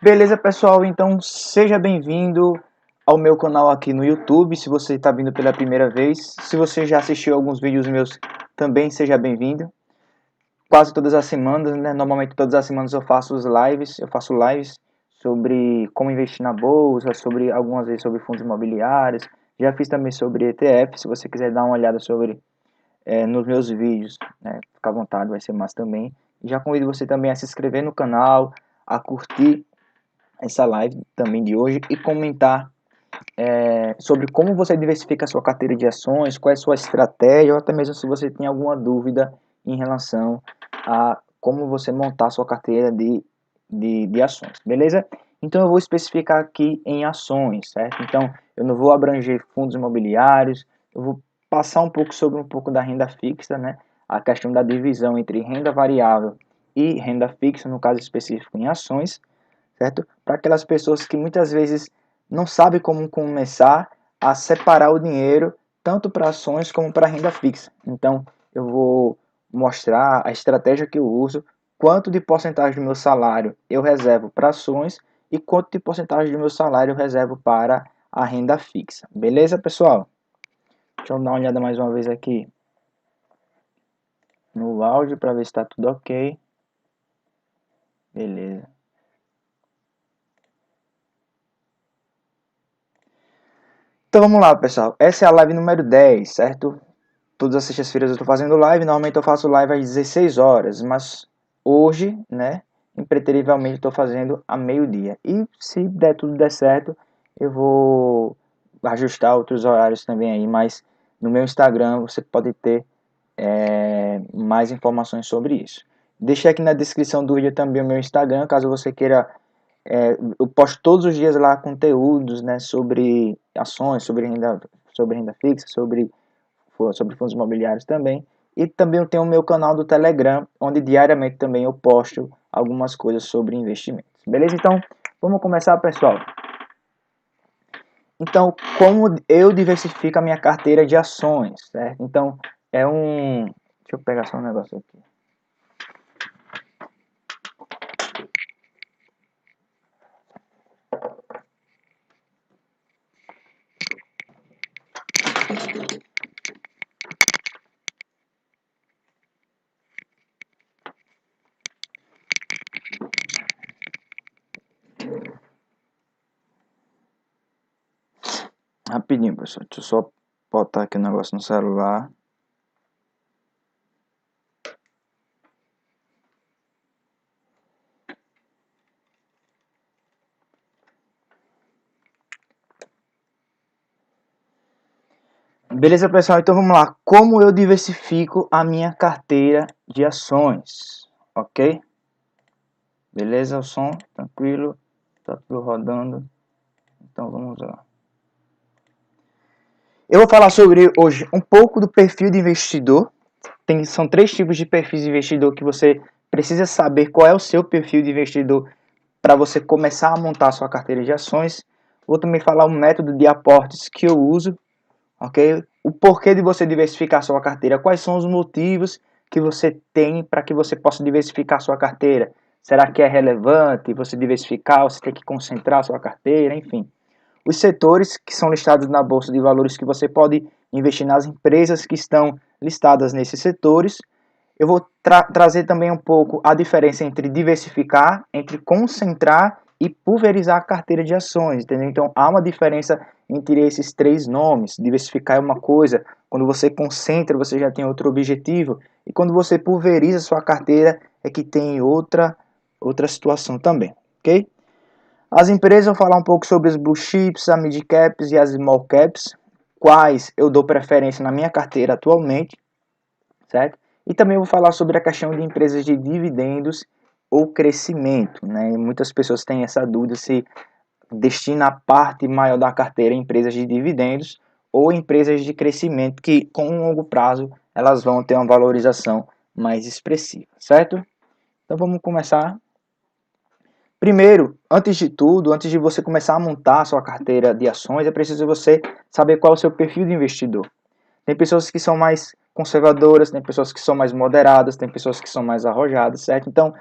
Beleza, pessoal? Então seja bem-vindo ao meu canal aqui no YouTube, se você está vindo pela primeira vez. Se você já assistiu alguns vídeos meus, também seja bem-vindo. Quase todas as semanas, né? Normalmente todas as semanas eu faço lives sobre como investir na bolsa, sobre algumas vezes sobre fundos imobiliários. Já fiz também sobre ETF, se você quiser dar uma olhada sobre nos meus vídeos, né? Fica à vontade, vai ser massa também. Já convido você também a se inscrever no canal, a curtir essa live também de hoje e comentar sobre como você diversifica a sua carteira de ações, qual é a sua estratégia, ou até mesmo se você tem alguma dúvida em relação a como você montar a sua carteira de ações, beleza? Então eu vou especificar aqui em ações, certo? Então eu não vou abranger fundos imobiliários, eu vou passar um pouco da renda fixa, né? A questão da divisão entre renda variável e renda fixa, no caso específico em ações, certo? Para aquelas pessoas que muitas vezes não sabem como começar a separar o dinheiro tanto para ações como para renda fixa. Então, eu vou mostrar a estratégia que eu uso, quanto de porcentagem do meu salário eu reservo para ações e quanto de porcentagem do meu salário eu reservo para a renda fixa. Beleza, pessoal? Deixa eu dar uma olhada mais uma vez aqui no áudio para ver se está tudo ok. Beleza. Então vamos lá, pessoal. Essa é a live número 10, certo? Todas as sextas-feiras eu estou fazendo live. Normalmente eu faço live às 16 horas, mas hoje, né, impreterivelmente estou fazendo a meio-dia. E se tudo der certo, eu vou ajustar outros horários também aí, mas no meu Instagram você pode ter mais informações sobre isso. Deixei aqui na descrição do vídeo também o meu Instagram, caso você queira. Eu posto todos os dias lá conteúdos, né, sobre ações, sobre renda fixa, sobre fundos imobiliários também. E também eu tenho o meu canal do Telegram, onde diariamente também eu posto algumas coisas sobre investimentos. Beleza? Então, vamos começar, pessoal. Então, como eu diversifico a minha carteira de ações, certo? Então, deixa eu pegar só um negócio aqui. Rapidinho, pessoal. Deixa eu só botar aqui o negócio no celular. Beleza, pessoal? Então vamos lá. Como eu diversifico a minha carteira de ações? Ok? Beleza? O som tranquilo. Tá tudo rodando. Então vamos lá. Eu vou falar sobre hoje um pouco do perfil de investidor. São 3 tipos de perfis de investidor que você precisa saber qual é o seu perfil de investidor para você começar a montar a sua carteira de ações. Vou também falar o método de aportes que eu uso, ok? O porquê de você diversificar a sua carteira, quais são os motivos que você tem para que você possa diversificar a sua carteira. Será que é relevante você diversificar, você tem que concentrar a sua carteira, enfim. Os setores que são listados na Bolsa de Valores, que você pode investir nas empresas que estão listadas nesses setores. Eu vou trazer também um pouco a diferença entre diversificar, entre concentrar e pulverizar a carteira de ações, entendeu? Então há uma diferença entre esses 3 nomes. Diversificar é uma coisa, quando você concentra você já tem outro objetivo, e quando você pulveriza sua carteira é que tem outra situação também, ok? As empresas, vou falar um pouco sobre os blue chips, as mid caps e as small caps, quais eu dou preferência na minha carteira atualmente, certo? E também vou falar sobre a questão de empresas de dividendos ou crescimento, né? E muitas pessoas têm essa dúvida se destina a parte maior da carteira em empresas de dividendos ou empresas de crescimento que com um longo prazo elas vão ter uma valorização mais expressiva, certo? Então vamos começar. Primeiro, antes de tudo, antes de você começar a montar a sua carteira de ações, é preciso você saber qual é o seu perfil de investidor. Tem pessoas que são mais conservadoras, tem pessoas que são mais moderadas, tem pessoas que são mais arrojadas, certo? Então,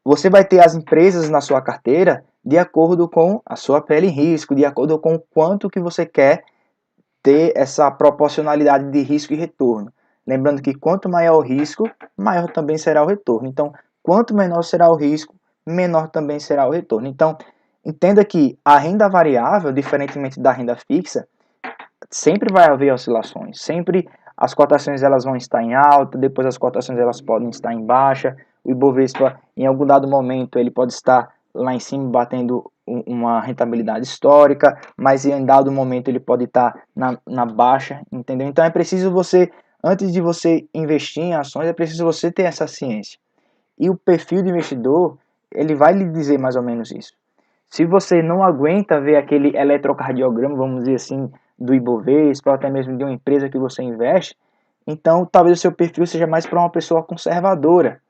Você vai ter as empresas na sua carteira de acordo com a sua pele em risco, de acordo com o quanto que você quer ter essa proporcionalidade de risco e retorno. Lembrando que quanto maior o risco, maior também será o retorno. Então, quanto menor será o risco, menor também será o retorno. Então, entenda que a renda variável, diferentemente da renda fixa, sempre vai haver oscilações. Sempre as cotações elas vão estar em alta, depois as cotações elas podem estar em baixa. O Ibovespa, em algum dado momento, ele pode estar lá em cima batendo uma rentabilidade histórica, mas em dado momento ele pode estar na baixa, entendeu? Então é preciso você, antes de você investir em ações, é preciso você ter essa ciência. E o perfil do investidor, ele vai lhe dizer mais ou menos isso. Se você não aguenta ver aquele eletrocardiograma, vamos dizer assim, do Ibovespa, ou até mesmo de uma empresa que você investe, então talvez o seu perfil seja mais para uma pessoa conservadora.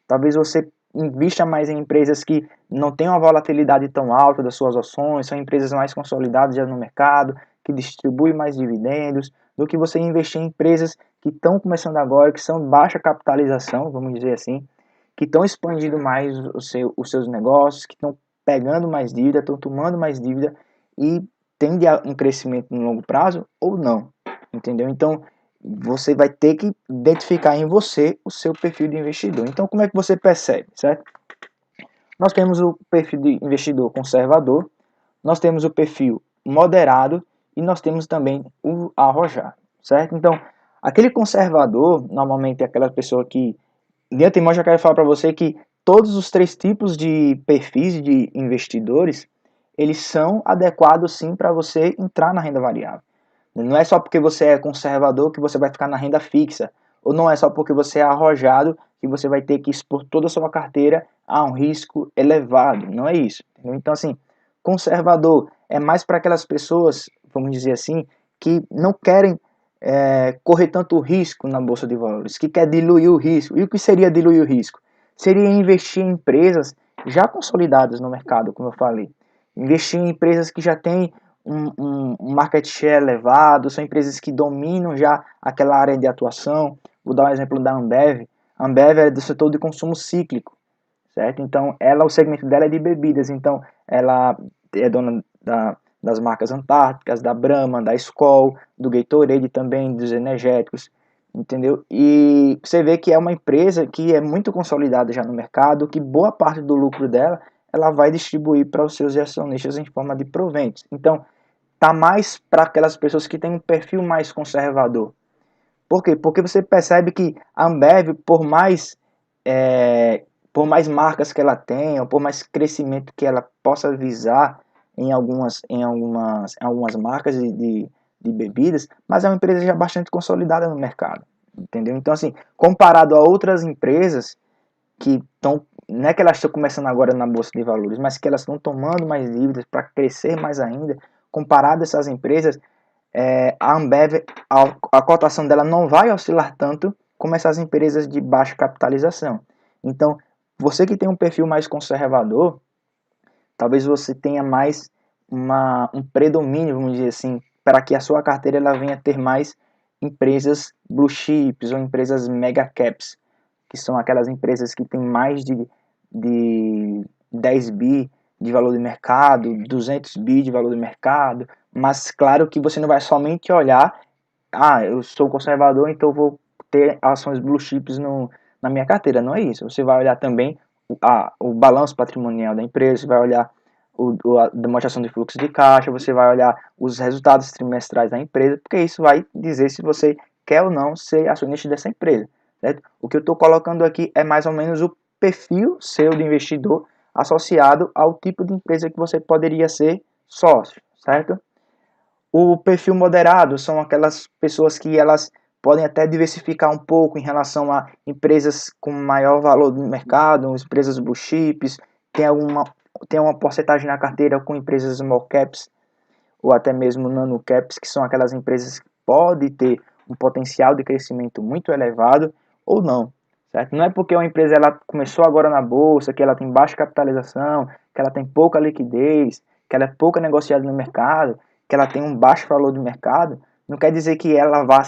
Talvez você invista mais em empresas que não têm uma volatilidade tão alta das suas ações, são empresas mais consolidadas já no mercado, que distribuem mais dividendos, do que você investir em empresas que estão começando agora, que são baixa capitalização, vamos dizer assim, que estão expandindo mais os seus negócios, que estão pegando mais dívida, estão tomando mais dívida e tende a um crescimento no longo prazo ou não, entendeu? Então, você vai ter que identificar em você o seu perfil de investidor. Então, como é que você percebe, certo? Nós temos o perfil de investidor conservador, nós temos o perfil moderado e nós temos também o arrojado, certo? Então, aquele conservador, normalmente é aquela pessoa que, de antemão, já quero falar para você que todos os três tipos de perfis de investidores, eles são adequados sim para você entrar na renda variável. Não é só porque você é conservador que você vai ficar na renda fixa, ou não é só porque você é arrojado que você vai ter que expor toda a sua carteira a um risco elevado. Não é isso. Entendeu? Então, assim, conservador é mais para aquelas pessoas, vamos dizer assim, que não querem correr tanto risco na bolsa de valores, que quer diluir o risco. E o que seria diluir o risco? Seria investir em empresas já consolidadas no mercado, como eu falei. Investir em empresas que já têm um market share elevado, são empresas que dominam já aquela área de atuação. Vou dar um exemplo da Ambev. A Ambev é do setor de consumo cíclico, certo? Então, o segmento dela é de bebidas, então ela é dona das marcas Antárticas, da Brahma, da Skol, do Gatorade também, dos energéticos, entendeu? E você vê que é uma empresa que é muito consolidada já no mercado, que boa parte do lucro dela ela vai distribuir para os seus acionistas em forma de proventos. Então, tá mais para aquelas pessoas que têm um perfil mais conservador. Por quê? Porque você percebe que a Ambev, por mais marcas que ela tenha, por mais crescimento que ela possa visar em algumas marcas de bebidas, mas é uma empresa já bastante consolidada no mercado, entendeu? Então, assim, comparado a outras empresas que estão, não é que elas estão começando agora na bolsa de valores, mas que elas estão tomando mais dívidas para crescer mais ainda, comparado a essas empresas, a Ambev, a cotação dela não vai oscilar tanto como essas empresas de baixa capitalização. Então, você que tem um perfil mais conservador, talvez você tenha mais um predomínio, vamos dizer assim, para que a sua carteira ela venha ter mais empresas blue chips ou empresas mega caps, que são aquelas empresas que têm mais de 10 bi de valor de mercado, 200 bi de valor de mercado, mas claro que você não vai somente olhar, eu sou conservador, então vou ter ações blue chips na minha carteira, não é isso. Você vai olhar também o balanço patrimonial da empresa, você vai olhar a demonstração de fluxo de caixa, você vai olhar os resultados trimestrais da empresa, porque isso vai dizer se você quer ou não ser acionista dessa empresa. Certo? O que eu estou colocando aqui é mais ou menos o perfil seu de investidor associado ao tipo de empresa que você poderia ser sócio, certo? O perfil moderado são aquelas pessoas que elas podem até diversificar um pouco em relação a empresas com maior valor no mercado, empresas blue chips, tem uma porcentagem na carteira com empresas small caps ou até mesmo nano caps, que são aquelas empresas que podem ter um potencial de crescimento muito elevado ou não, certo? Não é porque uma empresa ela começou agora na bolsa, que ela tem baixa capitalização, que ela tem pouca liquidez, que ela é pouca negociada no mercado, que ela tem um baixo valor de mercado, não quer dizer que ela vá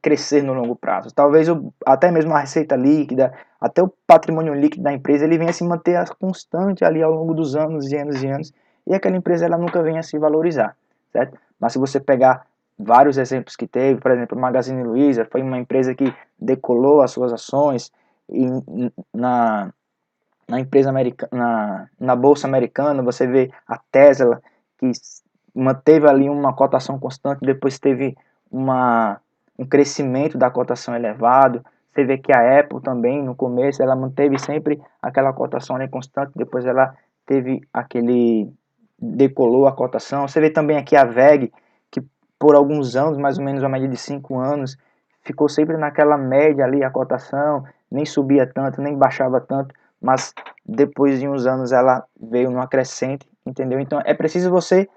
crescer no longo prazo. Talvez até mesmo a receita líquida, até o patrimônio líquido da empresa, ele venha se manter constante ali ao longo dos anos e anos e anos, e aquela empresa ela nunca venha se valorizar, certo? Mas se você pegar vários exemplos que teve, por exemplo, o Magazine Luiza foi uma empresa que decolou as suas ações e na empresa americana, na bolsa americana, você vê a Tesla que manteve ali uma cotação constante, depois teve um crescimento da cotação elevado. Você vê que a Apple também, no começo, ela manteve sempre aquela cotação ali constante, depois ela teve decolou a cotação. Você vê também aqui a VEG, que por alguns anos, mais ou menos uma média de 5 anos, ficou sempre naquela média ali a cotação, nem subia tanto, nem baixava tanto, mas depois de uns anos ela veio numa crescente, entendeu? Então é preciso você,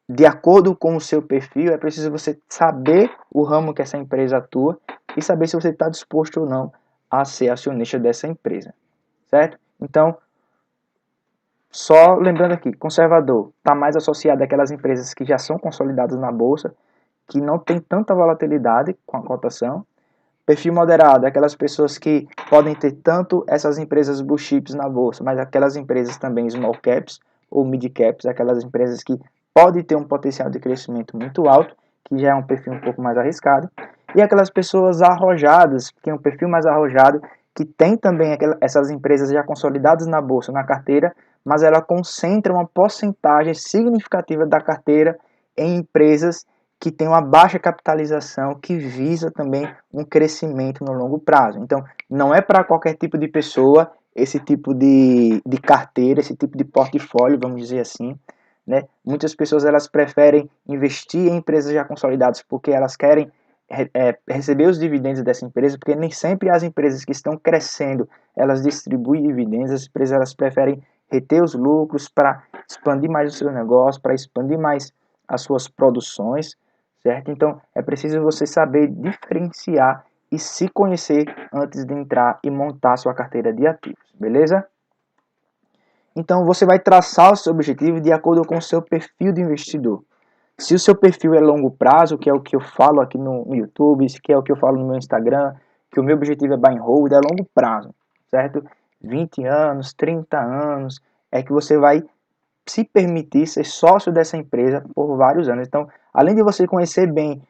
de acordo com o seu perfil, é preciso você saber o ramo que essa empresa atua e saber se você está disposto ou não a ser acionista dessa empresa, certo? Então, só lembrando aqui, conservador está mais associado àquelas empresas que já são consolidadas na bolsa, que não tem tanta volatilidade com a cotação. Perfil moderado, aquelas pessoas que podem ter tanto essas empresas blue chips na bolsa, mas aquelas empresas também small caps ou mid caps, aquelas empresas que podem ter um potencial de crescimento muito alto, que já é um perfil um pouco mais arriscado. E aquelas pessoas arrojadas, que é um perfil mais arrojado, que tem também essas empresas já consolidadas na bolsa, na carteira, mas ela concentra uma porcentagem significativa da carteira em empresas que tem uma baixa capitalização, que visa também um crescimento no longo prazo. Então, não é para qualquer tipo de pessoa esse tipo de carteira, esse tipo de portfólio, vamos dizer assim, né? Muitas pessoas elas preferem investir em empresas já consolidadas porque elas querem receber os dividendos dessa empresa, porque nem sempre as empresas que estão crescendo elas distribuem dividendos, as empresas elas preferem reter os lucros para expandir mais o seu negócio, para expandir mais as suas produções, certo? Então é preciso você saber diferenciar e se conhecer antes de entrar e montar sua carteira de ativos, beleza? Então você vai traçar o seu objetivo de acordo com o seu perfil de investidor. Se o seu perfil é longo prazo, que é o que eu falo aqui no YouTube, que é o que eu falo no meu Instagram, que o meu objetivo é buy and hold, é longo prazo, certo? 20 anos, 30 anos, é que você vai se permitir ser sócio dessa empresa por vários anos. Então, além de você conhecer bem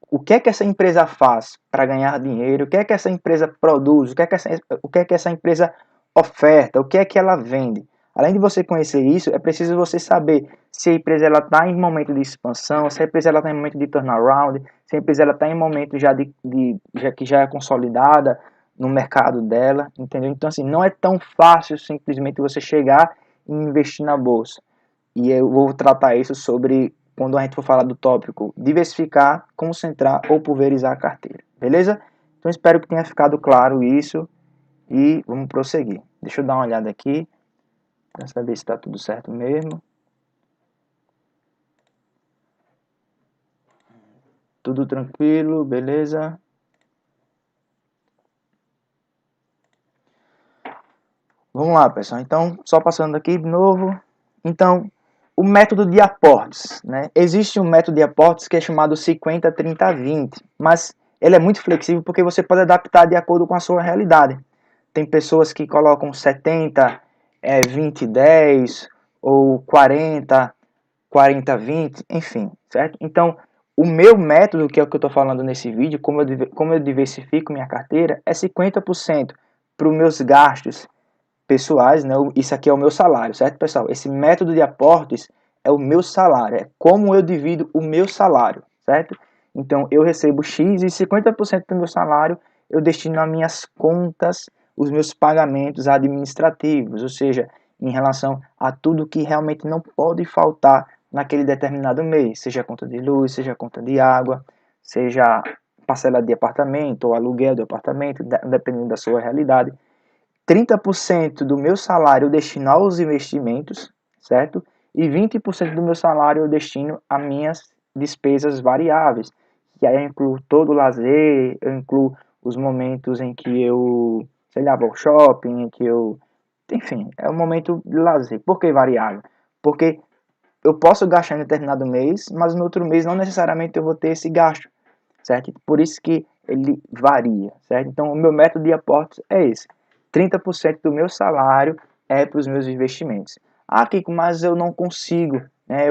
o que é que essa empresa faz para ganhar dinheiro, o que é que essa empresa produz, o que é que essa empresa oferta, o que é que ela vende. Além de você conhecer isso, é preciso você saber se a empresa está em momento de expansão, se a empresa está em momento de turnaround, se a empresa está em momento que já é consolidada no mercado dela, entendeu? Então, assim, não é tão fácil simplesmente você chegar e investir na bolsa. E eu vou tratar isso sobre quando a gente for falar do tópico diversificar, concentrar ou pulverizar a carteira, beleza? Então espero que tenha ficado claro isso e vamos prosseguir. Deixa eu dar uma olhada aqui para saber se está tudo certo mesmo. Tudo tranquilo, beleza? Vamos lá, pessoal. Então, só passando aqui de novo. Então, o método de aportes, né? Existe um método de aportes que é chamado 50-30-20, mas ele é muito flexível porque você pode adaptar de acordo com a sua realidade. Tem pessoas que colocam 70, 20-10 ou 40-20, enfim, certo? Então, o meu método, que é o que eu estou falando nesse vídeo, como eu diversifico minha carteira, é 50% para os meus gastos pessoais, né? Isso aqui é o meu salário, certo, pessoal? Esse método de aportes é o meu salário, é como eu divido o meu salário, certo? Então, eu recebo X e 50% do meu salário eu destino às minhas contas, os meus pagamentos administrativos, ou seja, em relação a tudo que realmente não pode faltar naquele determinado mês, seja conta de luz, seja conta de água, seja parcela de apartamento ou aluguel do apartamento, dependendo da sua realidade. 30% do meu salário eu destino aos investimentos, certo? E 20% do meu salário eu destino a minhas despesas variáveis. Que aí eu incluo todo o lazer, eu incluo os momentos em que eu, sei lá, vou ao shopping, em que eu... Enfim, é um momento de lazer. Por que variável? Porque eu posso gastar em determinado mês, mas no outro mês não necessariamente eu vou ter esse gasto, certo? Por isso que ele varia, certo? Então o meu método de aportes é esse: 30% do meu salário é para os meus investimentos. Ah, Kiko, mas eu não consigo, né?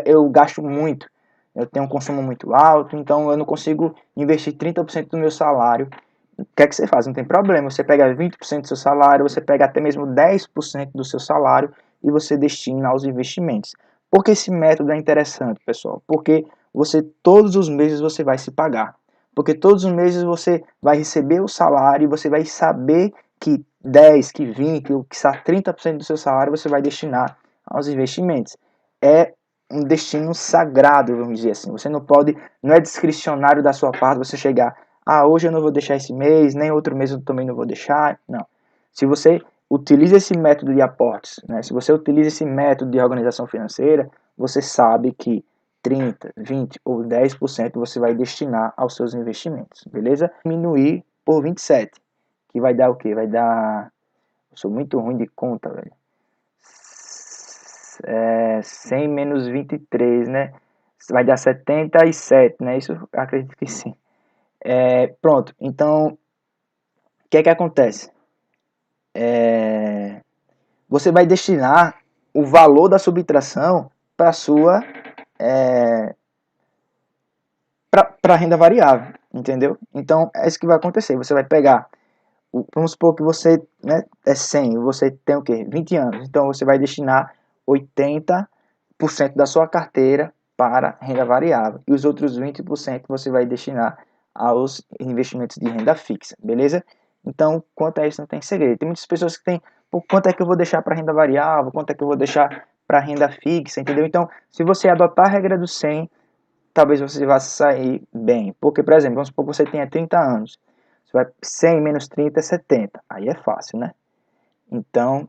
Eu gasto muito, eu tenho um consumo muito alto, então eu não consigo investir 30% do meu salário. O que é que você faz? Não tem problema, você pega 20% do seu salário, você pega até mesmo 10% do seu salário e você destina aos investimentos. Por que esse método é interessante, pessoal? Porque você todos os meses você vai se pagar. Porque todos os meses você vai receber o salário e você vai saber que 10, que 20, ou que 30% do seu salário você vai destinar aos investimentos. É um destino sagrado, vamos dizer assim. Você não pode, não é discricionário da sua parte você chegar: ah, hoje eu não vou deixar esse mês, nem outro mês eu também não vou deixar. Não. Se você utiliza esse método de aportes, né, se você utiliza esse método de organização financeira, você sabe que 30, 20 ou 10% você vai destinar aos seus investimentos, beleza? Diminuir por 27, que vai dar o quê? Vai dar... Eu sou muito ruim de conta, velho. 100 menos 23, né? Vai dar 77, né? Isso eu acredito que sim. Pronto, então, o que é que acontece? Você vai destinar o valor da subtração para sua para renda variável, entendeu? Então, é isso que vai acontecer. Você vai pegar, vamos supor que você, né, é 100, você tem o quê? 20 anos. Então, você vai destinar 80% da sua carteira para renda variável. E os outros 20% você vai destinar aos investimentos de renda fixa, beleza? Então, quanto a isso não tem segredo. Tem muitas pessoas que têm, quanto é que eu vou deixar para renda variável, quanto é que eu vou deixar para renda fixa, entendeu? Então, se você adotar a regra do 100, talvez você vá sair bem. Porque, por exemplo, vamos supor que você tenha 30 anos. Você vai 100 menos 30 é 70. Aí é fácil, né? Então,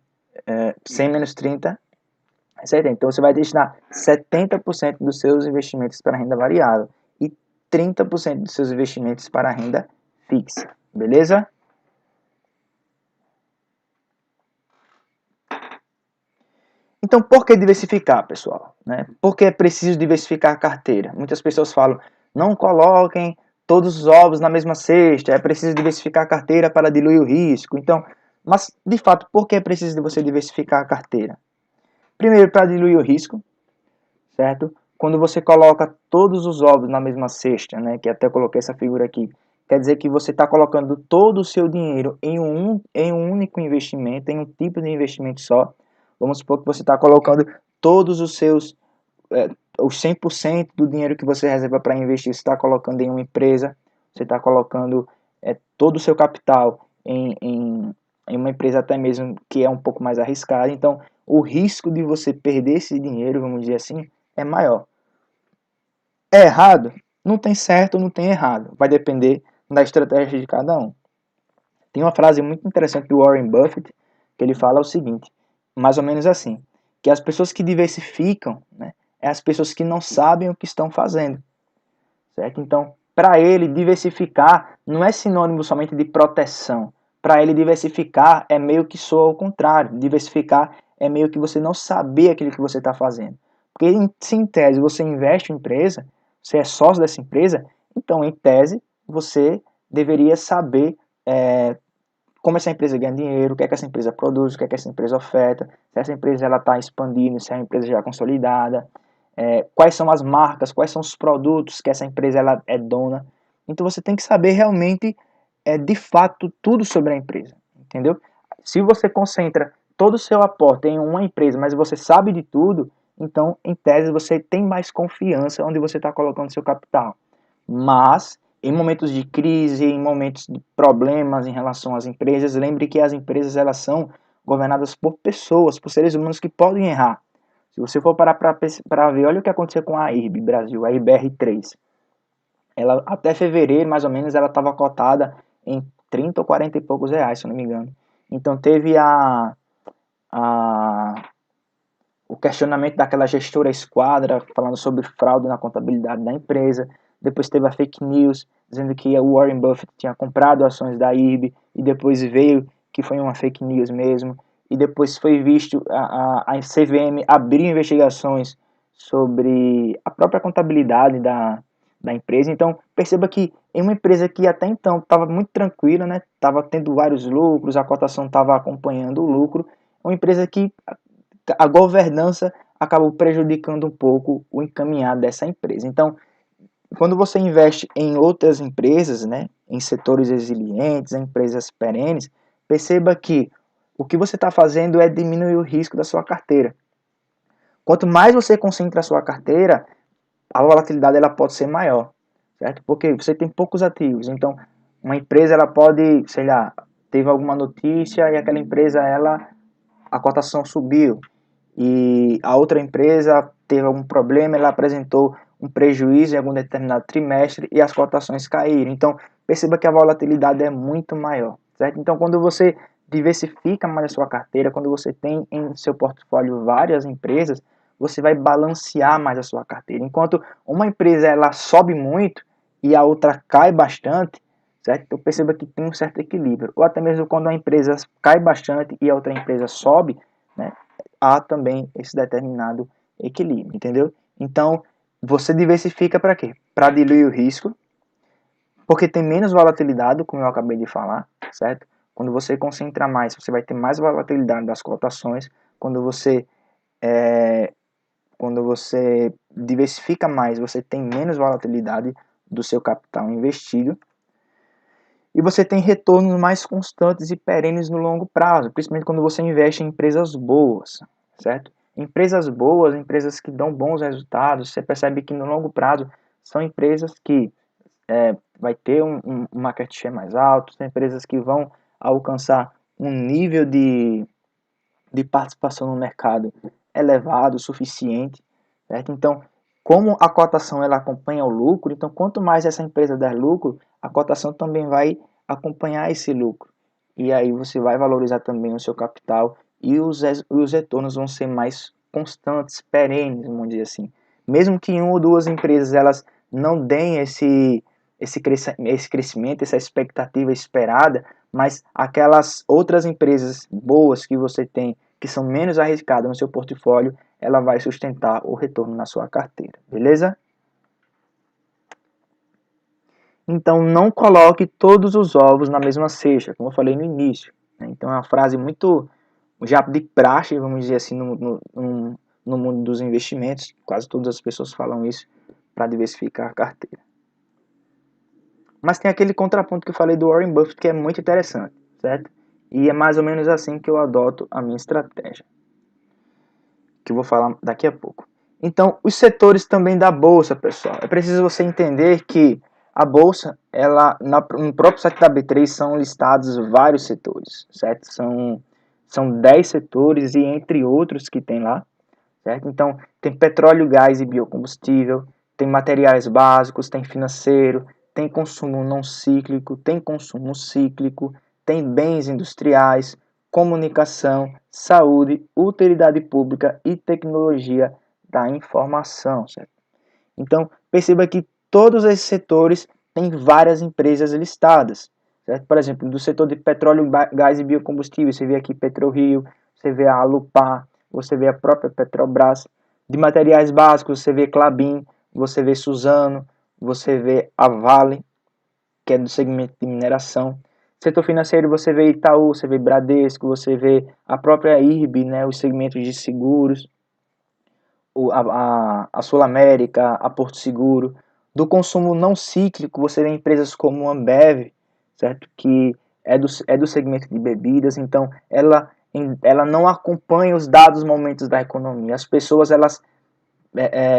100 menos 30 é 70. Então, você vai destinar 70% dos seus investimentos para renda variável e 30% dos seus investimentos para renda fixa. Beleza? Então, por que diversificar, pessoal? Né? Por que é preciso diversificar a carteira? Muitas pessoas falam: não coloquem todos os ovos na mesma cesta, é preciso diversificar a carteira para diluir o risco. Então, mas, de fato, por que é preciso você diversificar a carteira? Primeiro, para diluir o risco, certo? Quando você coloca todos os ovos na mesma cesta, né, que até coloquei essa figura aqui, quer dizer que você está colocando todo o seu dinheiro em um único investimento, em um tipo de investimento só. Vamos supor que você está colocando todos os seus, os 100% do dinheiro que você reserva para investir, você está colocando em uma empresa, você está colocando todo o seu capital em uma empresa até mesmo que é um pouco mais arriscada. Então, o risco de você perder esse dinheiro, vamos dizer assim, é maior. É errado? Não tem certo, não tem errado. Vai depender da estratégia de cada um. Tem uma frase muito interessante do Warren Buffett, que ele fala o seguinte, mais ou menos assim, que as pessoas que diversificam, né, é as pessoas que não sabem o que estão fazendo, certo? Então, para ele, diversificar não é sinônimo somente de proteção. Para ele, diversificar é meio que soa ao contrário. Diversificar é meio que você não saber aquilo que você está fazendo. Porque, se em tese você investe em empresa, você é sócio dessa empresa, então, em tese, você deveria saber como essa empresa ganha dinheiro, o que é que essa empresa produz, o que é que essa empresa oferta, se essa empresa está expandindo, se é uma empresa já consolidada, quais são as marcas, quais são os produtos que essa empresa ela é dona. Então você tem que saber realmente, de fato, tudo sobre a empresa, entendeu? Se você concentra todo o seu aporte em uma empresa, mas você sabe de tudo, então, em tese, você tem mais confiança onde você está colocando seu capital. Mas, em momentos de crise, em momentos de problemas em relação às empresas, lembre que as empresas elas são governadas por pessoas, por seres humanos que podem errar. Se você for parar para ver, olha o que aconteceu com a IRB Brasil, a IBR3. Ela, até fevereiro, mais ou menos, ela estava cotada em 30 ou 40 e poucos reais, se eu não me engano. Então teve a, o questionamento daquela gestora Esquadra, falando sobre fraude na contabilidade da empresa. Depois teve a fake news, dizendo que o Warren Buffett tinha comprado ações da IRB, e depois veio que foi uma fake news mesmo. e depois foi visto a CVM abrir investigações sobre a própria contabilidade da empresa. Então, perceba que em uma empresa que até então estava muito tranquila, né, estava tendo vários lucros, a cotação estava acompanhando o lucro, uma empresa que a governança acabou prejudicando um pouco o encaminhar dessa empresa. Então, quando você investe em outras empresas, né, em setores resilientes, em empresas perenes, perceba que o que você está fazendo é diminuir o risco da sua carteira. Quanto mais você concentra a sua carteira, a volatilidade ela pode ser maior, certo? Porque você tem poucos ativos. Então, uma empresa ela pode, sei lá, teve alguma notícia e aquela empresa a cotação subiu e a outra empresa teve algum problema, ela apresentou um prejuízo em algum determinado trimestre e as cotações caíram. Então, perceba que a volatilidade é muito maior, certo? Então, quando você diversifica mais a sua carteira, quando você tem em seu portfólio várias empresas, você vai balancear mais a sua carteira. Enquanto uma empresa ela sobe muito e a outra cai bastante, certo? Então, perceba que tem um certo equilíbrio. Ou até mesmo quando uma empresa cai bastante e a outra empresa sobe, né? Há também esse determinado equilíbrio, entendeu? Então, você diversifica para quê? Para diluir o risco, porque tem menos volatilidade, como eu acabei de falar, certo? Quando você concentra mais, você vai ter mais volatilidade das cotações. Quando você diversifica mais, você tem menos volatilidade do seu capital investido. E você tem retornos mais constantes e perenes no longo prazo, principalmente quando você investe em empresas boas, certo? Empresas boas, empresas que dão bons resultados, você percebe que no longo prazo são empresas que vai ter um market share mais alto, são empresas que vão alcançar um nível de participação no mercado elevado, suficiente, certo? Então, como a cotação ela acompanha o lucro, então quanto mais essa empresa der lucro, a cotação também vai acompanhar esse lucro. E aí você vai valorizar também o seu capital e os retornos vão ser mais constantes, perenes, vamos dizer assim. Mesmo que uma ou duas empresas elas não deem esse crescimento, essa expectativa esperada, mas aquelas outras empresas boas que você tem, que são menos arriscadas no seu portfólio, ela vai sustentar o retorno na sua carteira, beleza? Então, não coloque todos os ovos na mesma cesta, como eu falei no início, né? Então, é uma frase muito já de praxe, vamos dizer assim, no mundo dos investimentos. Quase todas as pessoas falam isso para diversificar a carteira. Mas tem aquele contraponto que eu falei do Warren Buffett que é muito interessante, certo? E é mais ou menos assim que eu adoto a minha estratégia, que eu vou falar daqui a pouco. Então, os setores também da bolsa, pessoal. É preciso você entender que a bolsa, no próprio site da B3 são listados vários setores, certo? São 10 setores e entre outros que tem lá, certo? Então, tem petróleo, gás e biocombustível, tem materiais básicos, tem financeiro, tem consumo não cíclico, tem consumo cíclico, tem bens industriais, comunicação, saúde, utilidade pública e tecnologia da informação, certo? Então, perceba que todos esses setores têm várias empresas listadas, certo? Por exemplo, do setor de petróleo, gás e biocombustível, você vê aqui PetroRio, você vê a Alupar, você vê a própria Petrobras. De materiais básicos, você vê Klabin, você vê Suzano, você vê a Vale, que é do segmento de mineração. Setor financeiro, você vê Itaú, você vê Bradesco, você vê a própria IRB, né, os segmentos de seguros, a Sul América, a Porto Seguro. Do consumo não cíclico, você vê empresas como a Ambev, certo? Que é do segmento de bebidas, então ela não acompanha os dados momentos da economia. As pessoas, elas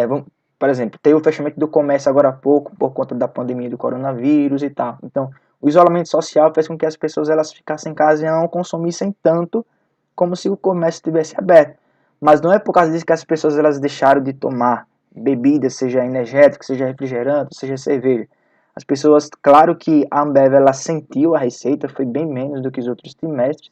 vão, por exemplo, teve o fechamento do comércio agora há pouco, por conta da pandemia do coronavírus e tal. Então, o isolamento social fez com que as pessoas elas ficassem em casa e não consumissem tanto como se o comércio estivesse aberto. Mas não é por causa disso que as pessoas elas deixaram de tomar bebidas, seja energético, seja refrigerante, seja cerveja. As pessoas, claro que a Ambev ela sentiu a receita, foi bem menos do que os outros trimestres,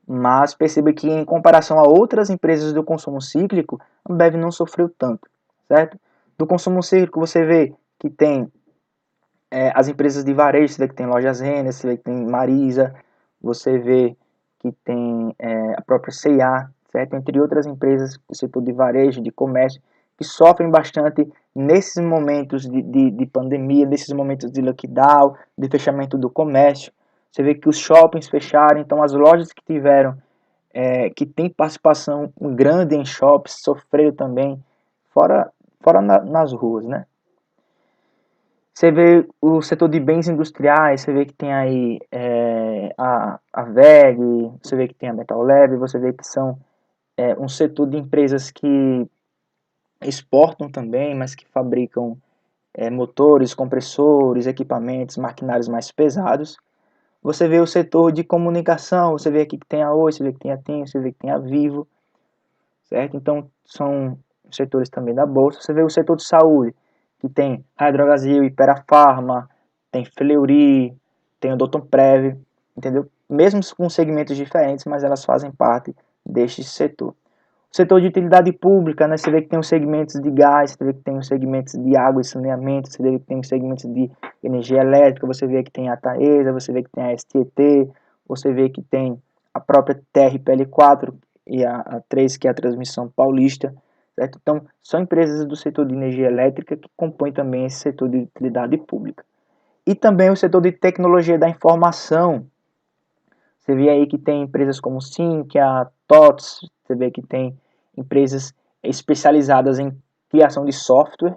mas perceba que em comparação a outras empresas do consumo cíclico, a Ambev não sofreu tanto, certo? Do consumo cíclico você vê que tem as empresas de varejo, você vê que tem Lojas Renner, você vê que tem Marisa, você vê que tem a própria C&A, certo? Entre outras empresas do setor de varejo, de comércio, que sofrem bastante nesses momentos de pandemia, nesses momentos de lockdown, de fechamento do comércio. Você vê que os shoppings fecharam, então as lojas que tiveram, que têm participação grande em shoppings, sofreram também, fora nas ruas, né? Você vê o setor de bens industriais, você vê que tem aí a WEG, você vê que tem a Metal Lab, você vê que são um setor de empresas que exportam também, mas que fabricam motores, compressores, equipamentos, maquinários mais pesados. Você vê o setor de comunicação, você vê aqui que tem a Oi, você vê que tem a TIM, você vê que tem a Vivo, certo? Então, são setores também da Bolsa. Você vê o setor de saúde, que tem Hidrogasil, Ipera-Pharma, tem Fleury, tem o Odontoprev, entendeu? Mesmo com segmentos diferentes, mas elas fazem parte deste setor. O setor de utilidade pública, né, você vê que tem os segmentos de gás, você vê que tem os segmentos de água e saneamento, você vê que tem os segmentos de energia elétrica, você vê que tem a Taesa, você vê que tem a STT, você vê que tem a própria TRPL4 e a 3, que é a Transmissão Paulista, certo? Então, são empresas do setor de energia elétrica que compõem também esse setor de utilidade pública. E também o setor de tecnologia da informação. Você vê aí que tem empresas como Sinqia, TOTS, você vê que tem empresas especializadas em criação de software,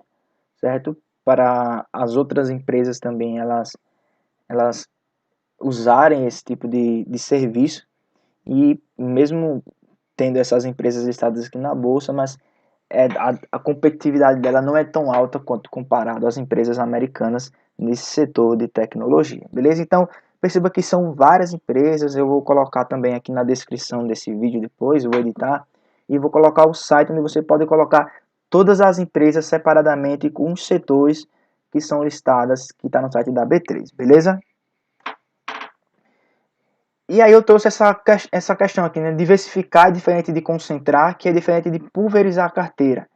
certo? Para as outras empresas também elas usarem esse tipo de serviço, e mesmo tendo essas empresas listadas aqui na bolsa, mas a competitividade dela não é tão alta quanto comparado às empresas americanas nesse setor de tecnologia, beleza? Então, perceba que são várias empresas, eu vou colocar também aqui na descrição desse vídeo depois, eu vou editar, e vou colocar o site onde você pode colocar todas as empresas separadamente com os setores que são listadas, que está no site da B3, beleza? E aí eu trouxe essa questão aqui, né? Diversificar é diferente de concentrar, que é diferente de pulverizar a carteira.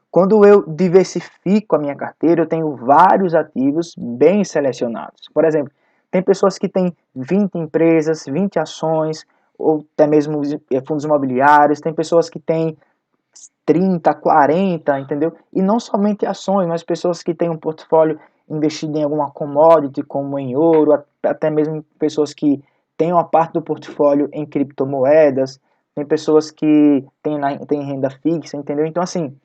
Quando eu diversifico a minha carteira, eu tenho vários ativos bem selecionados. Por exemplo, tem pessoas que têm 20 empresas, 20 ações, ou até mesmo fundos imobiliários, tem pessoas que têm 30, 40, entendeu? E não somente ações, mas pessoas que têm um portfólio investido em alguma commodity, como em ouro, até mesmo pessoas que têm uma parte do portfólio em criptomoedas, tem pessoas que têm renda fixa, entendeu? Então, assim,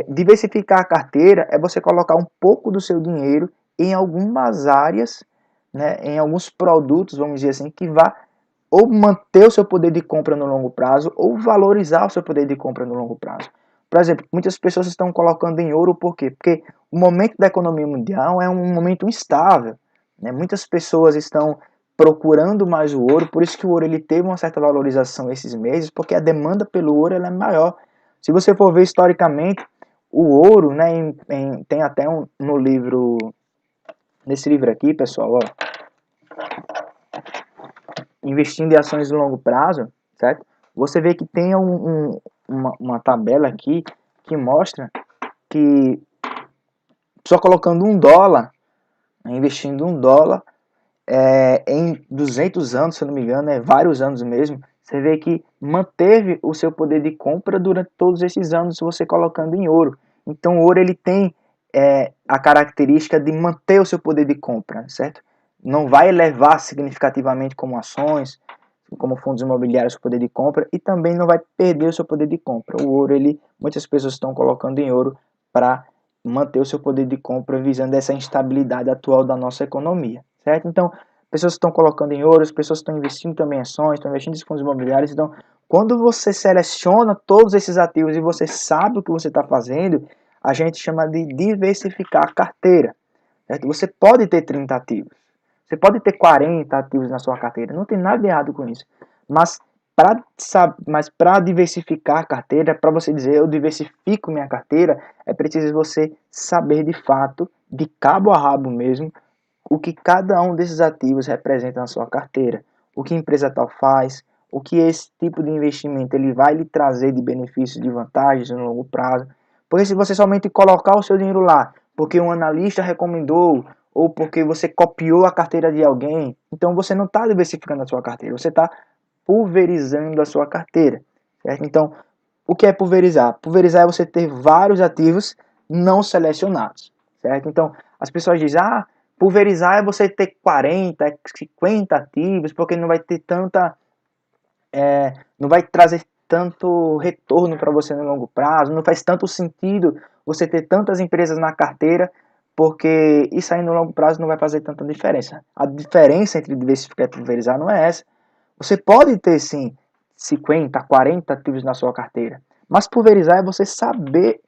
diversificar a carteira é você colocar um pouco do seu dinheiro em algumas áreas, né, em alguns produtos, vamos dizer assim, que vá ou manter o seu poder de compra no longo prazo ou valorizar o seu poder de compra no longo prazo. Por exemplo, muitas pessoas estão colocando em ouro, por quê? Porque o momento da economia mundial é um momento instável, né? Muitas pessoas estão procurando mais o ouro, por isso que o ouro ele teve uma certa valorização esses meses, porque a demanda pelo ouro ela é maior. Se você for ver historicamente, o ouro, né, tem até no livro, nesse livro aqui, pessoal, ó, Investindo em Ações de Longo Prazo, certo? Você vê que tem uma tabela aqui que mostra que só colocando $1, né, investindo $1, em 200 anos, se eu não me engano, vários anos mesmo, você vê que manteve o seu poder de compra durante todos esses anos você colocando em ouro. Então o ouro ele tem a característica de manter o seu poder de compra, certo? Não vai elevar significativamente como ações, como fundos imobiliários, o poder de compra, e também não vai perder o seu poder de compra. O ouro, muitas pessoas estão colocando em ouro para manter o seu poder de compra visando essa instabilidade atual da nossa economia, certo? Então, pessoas estão colocando em ouro, as pessoas estão investindo também em ações, estão investindo em fundos imobiliários. Então, quando você seleciona todos esses ativos e você sabe o que você está fazendo, a gente chama de diversificar a carteira, certo? Você pode ter 30 ativos, você pode ter 40 ativos na sua carteira, não tem nada de errado com isso, mas para diversificar a carteira, para você dizer eu diversifico minha carteira, é preciso você saber de fato, de cabo a rabo mesmo, o que cada um desses ativos representa na sua carteira, o que a empresa tal faz, o que esse tipo de investimento ele vai lhe trazer de benefícios, de vantagens no longo prazo. Porque se você somente colocar o seu dinheiro lá, porque um analista recomendou, ou porque você copiou a carteira de alguém, então você não está diversificando a sua carteira, você está pulverizando a sua carteira, certo? Então, o que é pulverizar? Pulverizar é você ter vários ativos não selecionados, certo? Então, as pessoas dizem, pulverizar é você ter 40, 50 ativos, porque não vai ter não vai trazer tanto retorno para você no longo prazo, não faz tanto sentido você ter tantas empresas na carteira, porque isso aí no longo prazo não vai fazer tanta diferença. A diferença entre diversificar e pulverizar não é essa. Você pode ter sim 50, 40 ativos na sua carteira, mas pulverizar é você saber,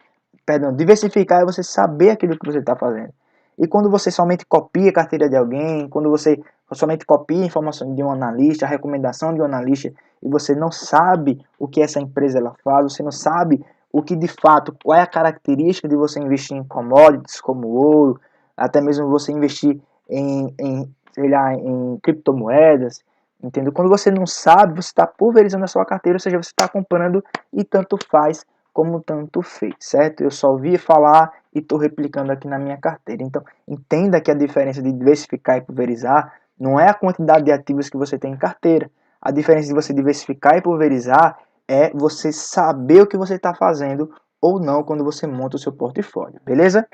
perdão, diversificar é você saber aquilo que você está fazendo. E quando você somente copia a carteira de alguém, quando você somente copia a informação de um analista, a recomendação de um analista, e você não sabe o que essa empresa ela faz, você não sabe o que de fato, qual é a característica de você investir em commodities como ouro, até mesmo você investir sei lá, em criptomoedas, entendeu? Quando você não sabe, você está pulverizando a sua carteira, ou seja, você está comprando e tanto faz como tanto fez, certo? Eu só ouvi falar e estou replicando aqui na minha carteira. Então, entenda que a diferença de diversificar e pulverizar não é a quantidade de ativos que você tem em carteira. A diferença de você diversificar e pulverizar é você saber o que você está fazendo ou não quando você monta o seu portfólio, beleza?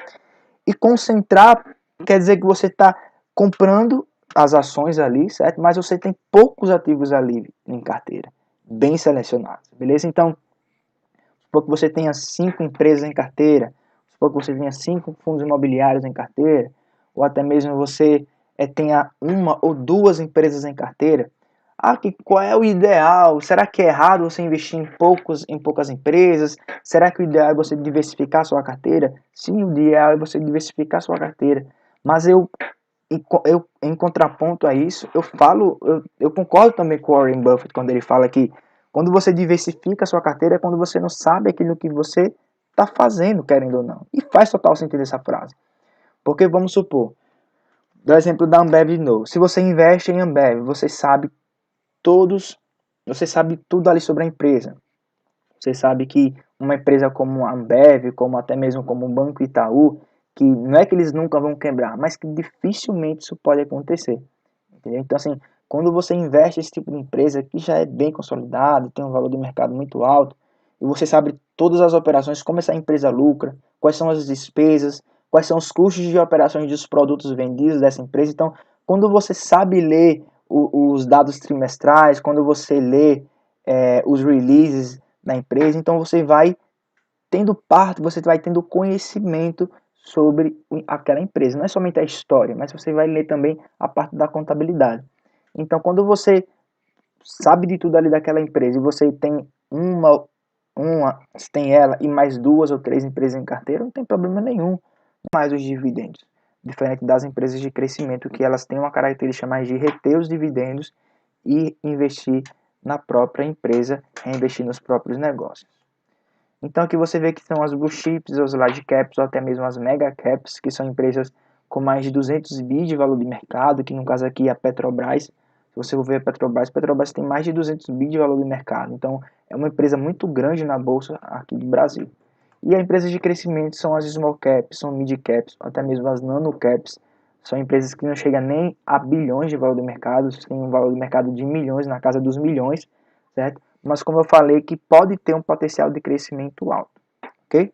E concentrar quer dizer que você está comprando as ações ali, certo? Mas você tem poucos ativos ali em carteira, bem selecionados, beleza? Então, supor que você tenha 5 empresas em carteira, supor que você tenha 5 fundos imobiliários em carteira, ou até mesmo você tenha uma ou duas empresas em carteira. Qual é o ideal? Será que é errado você investir em poucas empresas? Será que o ideal é você diversificar a sua carteira? Sim, o ideal é você diversificar a sua carteira. Mas em contraponto a isso, eu concordo também com o Warren Buffett quando ele fala que quando você diversifica a sua carteira é quando você não sabe aquilo que você está fazendo, querendo ou não. E faz total sentido essa frase. Porque vamos supor, do exemplo da Ambev de novo. Se você investe em Ambev, você sabe tudo ali sobre a empresa. Você sabe que uma empresa como a Ambev, como até mesmo como o Banco Itaú, que não é que eles nunca vão quebrar, mas que dificilmente isso pode acontecer. Entendeu? Então, assim, quando você investe nesse tipo de empresa que já é bem consolidado, tem um valor de mercado muito alto, e você sabe todas as operações, como essa empresa lucra, quais são as despesas, quais são os custos de operações dos produtos vendidos dessa empresa. Então, quando você sabe ler os dados trimestrais, quando você lê os releases da empresa, então você vai tendo conhecimento sobre aquela empresa. Não é somente a história, mas você vai ler também a parte da contabilidade. Então, quando você sabe de tudo ali daquela empresa e você tem você tem ela e mais duas ou três empresas em carteira, não tem problema nenhum. Mais os dividendos. Diferente das empresas de crescimento, que elas têm uma característica mais de reter os dividendos e investir na própria empresa, reinvestir nos próprios negócios. Então aqui você vê que são as blue chips, os large caps ou até mesmo as mega caps, que são empresas com mais de 200 bi de valor de mercado, que no caso aqui é a Petrobras. Se você for ver a Petrobras tem mais de 200 bi de valor de mercado. Então é uma empresa muito grande na bolsa aqui do Brasil. E as empresas de crescimento são as small caps, são mid caps, até mesmo as nano caps. São empresas que não chegam nem a bilhões de valor de mercado, têm um valor de mercado de milhões, na casa dos milhões, certo? Mas como eu falei, que pode ter um potencial de crescimento alto, ok?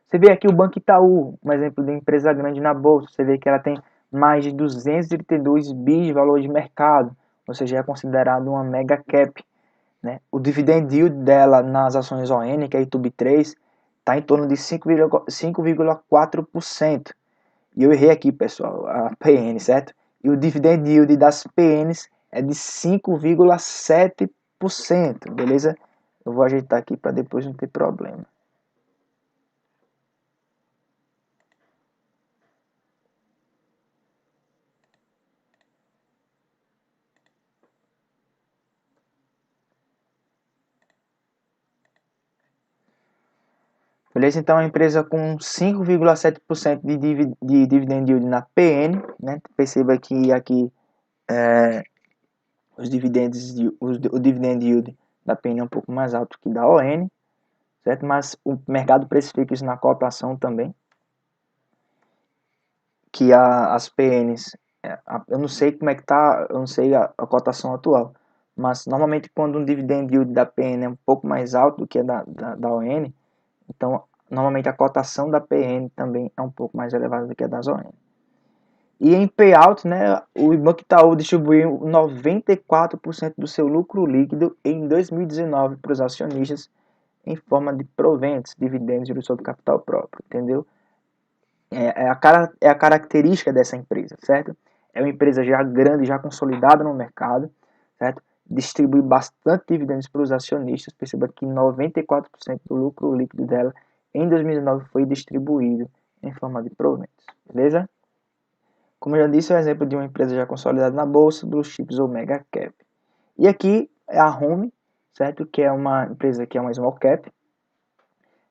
Você vê aqui o Banco Itaú, um exemplo de empresa grande na bolsa. Você vê que ela tem mais de 232 bi de valor de mercado, ou seja, é considerado uma mega cap, né? O dividend yield dela nas ações ON, que é a ITUB3, está em torno de 5,4%. E eu errei aqui, pessoal, a PN, certo? E o dividend yield das PNs é de 5,7%, beleza? Eu vou ajeitar aqui para depois não ter problema. Beleza? Então, a empresa com 5,7% de dividend yield na PN, né? Perceba que aqui os dividendos, o dividend yield da PN é um pouco mais alto que da ON, certo? Mas o mercado precifica isso na cotação também, que as PNs Eu não sei como é que tá, eu não sei a cotação atual, mas normalmente quando um dividend yield da PN é um pouco mais alto do que a da ON, então normalmente a cotação da PN também é um pouco mais elevada do que a das ON. E em payout, né, o Banco Itaú distribuiu 94% do seu lucro líquido em 2019 para os acionistas em forma de proventos, dividendos e sobre capital próprio, entendeu? É a característica dessa empresa, certo? É uma empresa já grande, já consolidada no mercado, certo? Distribui bastante dividendos para os acionistas. Perceba que 94% do lucro líquido dela em 2019 foi distribuído em forma de proventos, beleza? Como eu já disse, é um exemplo de uma empresa já consolidada na bolsa, Blue Chips ou Mega Cap. E aqui é a Home, certo? Que é uma empresa que é uma small cap.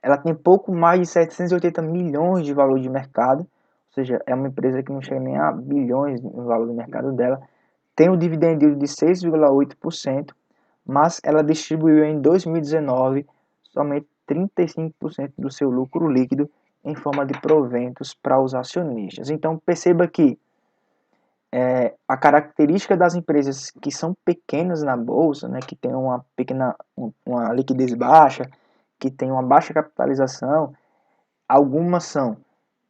Ela tem pouco mais de 780 milhões de valor de mercado, ou seja, é uma empresa que não chega nem a bilhões no valor do mercado dela. Tem um dividend yield de 6,8%, mas ela distribuiu em 2019 somente 35% do seu lucro líquido em forma de proventos para os acionistas. Então perceba que a característica das empresas que são pequenas na bolsa, né, que tem uma liquidez baixa, que tem uma baixa capitalização, algumas são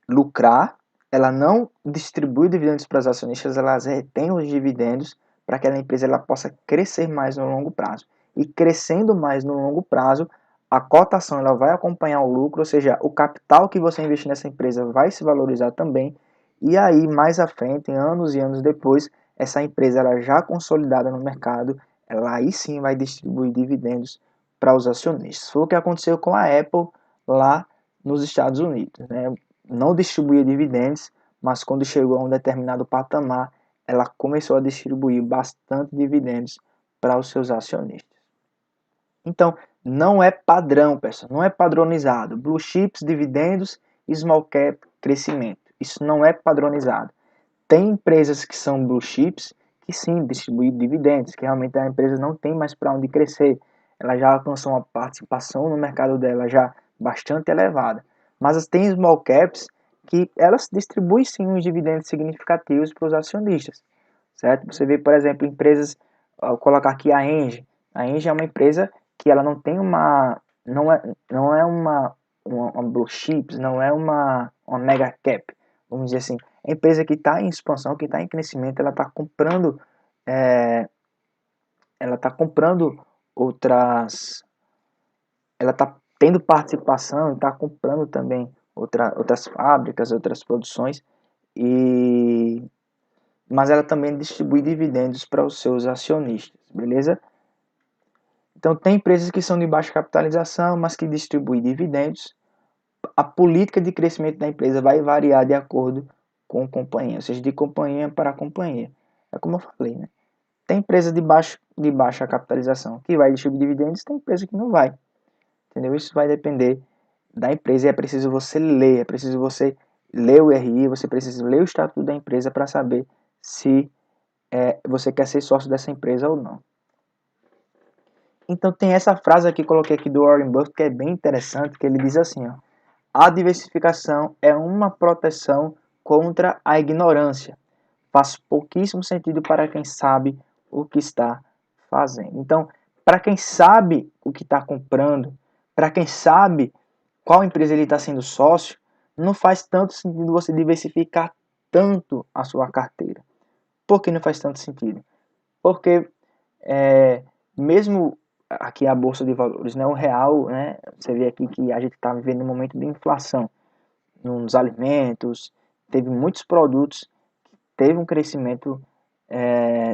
lucrar, ela não distribui dividendos para os acionistas, ela retém os dividendos para que a empresa ela possa crescer mais no longo prazo. E crescendo mais no longo prazo, a cotação ela vai acompanhar o lucro, ou seja, o capital que você investir nessa empresa vai se valorizar também. E aí, mais à frente, anos e anos depois, essa empresa ela já consolidada no mercado, ela aí sim vai distribuir dividendos para os acionistas. Foi o que aconteceu com a Apple lá nos Estados Unidos, né? Não distribuía dividendos, mas quando chegou a um determinado patamar, ela começou a distribuir bastante dividendos para os seus acionistas. Então, não é padrão, pessoal, não é padronizado. Blue chips, dividendos, small cap, crescimento. Isso não é padronizado. Tem empresas que são blue chips que sim distribuem dividendos, que realmente a empresa não tem mais para onde crescer. Ela já alcançou uma participação no mercado dela já bastante elevada. Mas tem small caps que elas distribuem sim uns dividendos significativos para os acionistas, certo? Você vê, por exemplo, empresas, vou colocar aqui a Engie. A Engie é uma empresa que ela não tem não é uma blue chips, não é uma mega cap, vamos dizer assim. A empresa que está em expansão, que está em crescimento, ela está comprando outras, ela está tendo participação, está comprando também outras fábricas, outras produções, mas ela também distribui dividendos para os seus acionistas, beleza? Então tem empresas que são de baixa capitalização, mas que distribuem dividendos. A política de crescimento da empresa vai variar de acordo com a companhia, ou seja, de companhia para companhia. É como eu falei, né? Tem empresa de baixa capitalização que vai distribuir dividendos, tem empresa que não vai. Entendeu? Isso vai depender da empresa e é preciso você ler, é preciso você ler o RI, você precisa ler o estatuto da empresa para saber se você quer ser sócio dessa empresa ou não. Então tem essa frase aqui, coloquei aqui do Warren Buffett, que é bem interessante, que ele diz assim, ó: a diversificação é uma proteção contra a ignorância. Faz pouquíssimo sentido para quem sabe o que está fazendo. Então, para quem sabe o que está comprando, para quem sabe qual empresa ele está sendo sócio, não faz tanto sentido você diversificar tanto a sua carteira. Por que não faz tanto sentido? Porque mesmo aqui a Bolsa de Valores, né, o real, né, você vê aqui que a gente está vivendo um momento de inflação nos alimentos, teve muitos produtos que teve um crescimento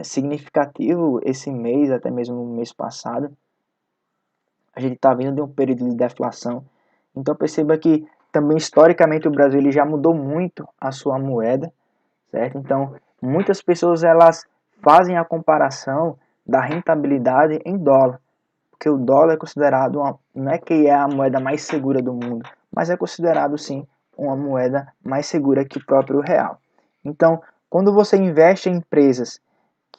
significativo esse mês, até mesmo no mês passado. A gente está vindo de um período de deflação. Então perceba que também historicamente o Brasil ele já mudou muito a sua moeda, certo? Então muitas pessoas elas fazem a comparação da rentabilidade em dólar, porque o dólar é considerado não é que é a moeda mais segura do mundo, mas é considerado sim uma moeda mais segura que o próprio real. Então, quando você investe em empresas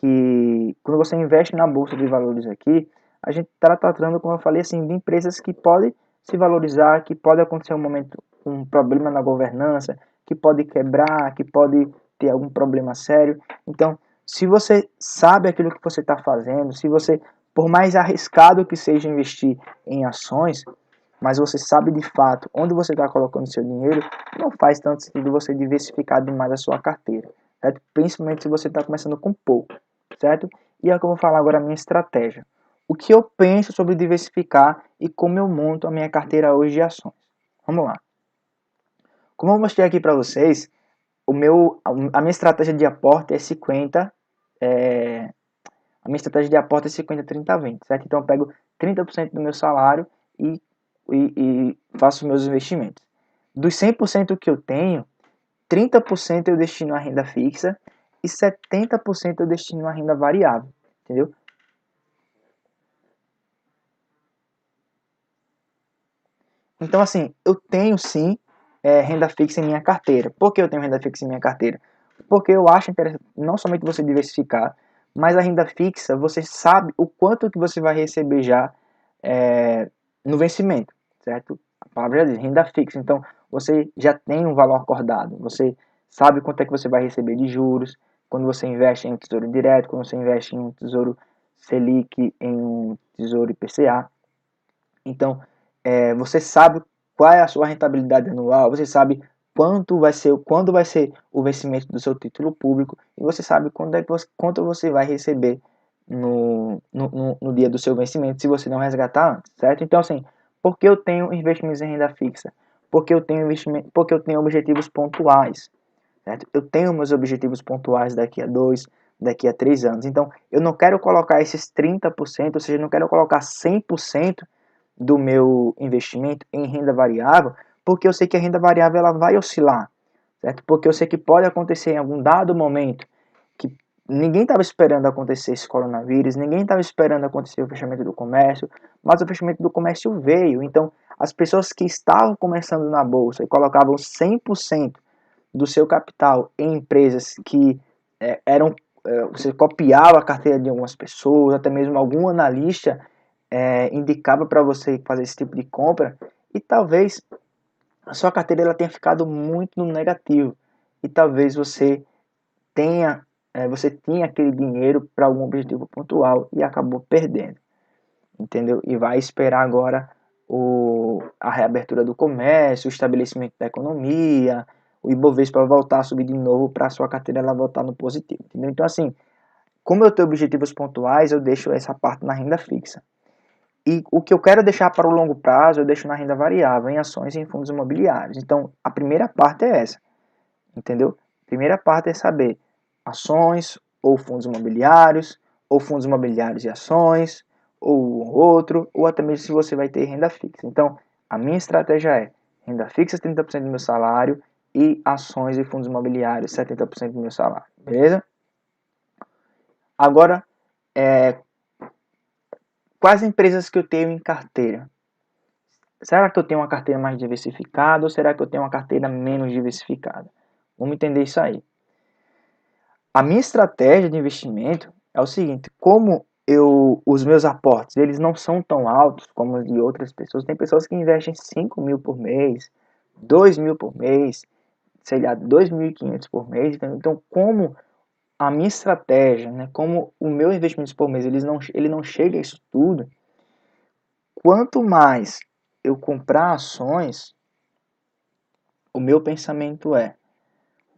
quando você investe na bolsa de valores aqui, a gente está tratando, como eu falei, assim, de empresas que podem se valorizar, que pode acontecer um momento, um problema na governança, que pode quebrar, que pode ter algum problema sério. Então, se você sabe aquilo que você está fazendo, se você, por mais arriscado que seja investir em ações, mas você sabe de fato onde você está colocando seu dinheiro, não faz tanto sentido você diversificar demais a sua carteira, certo? Principalmente se você está começando com pouco, certo? E é o que eu vou falar agora, a minha estratégia. O que eu penso sobre diversificar e como eu monto a minha carteira hoje de ações. Vamos lá. Como eu mostrei aqui para vocês, a minha estratégia de aporte é 50, a minha estratégia de aporte é 50, 30, 20, certo? Então eu pego 30% do meu salário e faço meus investimentos. Dos 100% que eu tenho, 30% eu destino à renda fixa e 70% eu destino à renda variável, entendeu? Então, assim, eu tenho sim renda fixa em minha carteira. Por que eu tenho renda fixa em minha carteira? Porque eu acho interessante não somente você diversificar, mas a renda fixa, você sabe o quanto que você vai receber já no vencimento, certo? A palavra já diz, renda fixa. Então, você já tem um valor acordado. Você sabe quanto é que você vai receber de juros quando você investe em um tesouro direto, quando você investe em um tesouro Selic, em um tesouro IPCA. Então, você sabe qual é a sua rentabilidade anual, você sabe quando vai ser o vencimento do seu título público e você sabe quanto você vai receber no dia do seu vencimento se você não resgatar antes, certo? Então, assim, por que eu tenho investimentos em renda fixa? Porque eu tenho objetivos pontuais, certo? Eu tenho meus objetivos pontuais daqui a 2, daqui a 3 anos. Então, eu não quero colocar esses 30%, ou seja, eu não quero colocar 100% do meu investimento em renda variável, porque eu sei que a renda variável ela vai oscilar, certo? Porque eu sei que pode acontecer em algum dado momento que ninguém estava esperando acontecer esse coronavírus, ninguém estava esperando acontecer o fechamento do comércio, mas o fechamento do comércio veio. Então, as pessoas que estavam começando na bolsa e colocavam 100% do seu capital em empresas que você copiava a carteira de algumas pessoas, até mesmo algum analista indicava para você fazer esse tipo de compra, e talvez a sua carteira ela tenha ficado muito no negativo, e talvez você tinha aquele dinheiro para algum objetivo pontual e acabou perdendo, entendeu? E vai esperar agora a reabertura do comércio, o estabelecimento da economia, o Ibovespa voltar a subir de novo para a sua carteira ela voltar no positivo, entendeu? Então, assim, como eu tenho objetivos pontuais, eu deixo essa parte na renda fixa. E o que eu quero deixar para o longo prazo, eu deixo na renda variável, em ações e em fundos imobiliários. Então, a primeira parte é essa, entendeu? A primeira parte é saber ações ou fundos imobiliários e ações, ou outro, ou até mesmo se você vai ter renda fixa. Então, a minha estratégia é renda fixa 30% do meu salário e ações e fundos imobiliários 70% do meu salário, beleza? Agora, quais empresas que eu tenho em carteira? Será que eu tenho uma carteira mais diversificada ou será que eu tenho uma carteira menos diversificada? Vamos entender isso aí. A minha estratégia de investimento é o seguinte: como os meus aportes eles não são tão altos como os de outras pessoas, tem pessoas que investem 5 mil por mês, 2 mil por mês, sei lá, 2.500 por mês. Então, como a minha estratégia, né, como o meu investimento por mês ele não chega a isso tudo, quanto mais eu comprar ações, o meu pensamento é,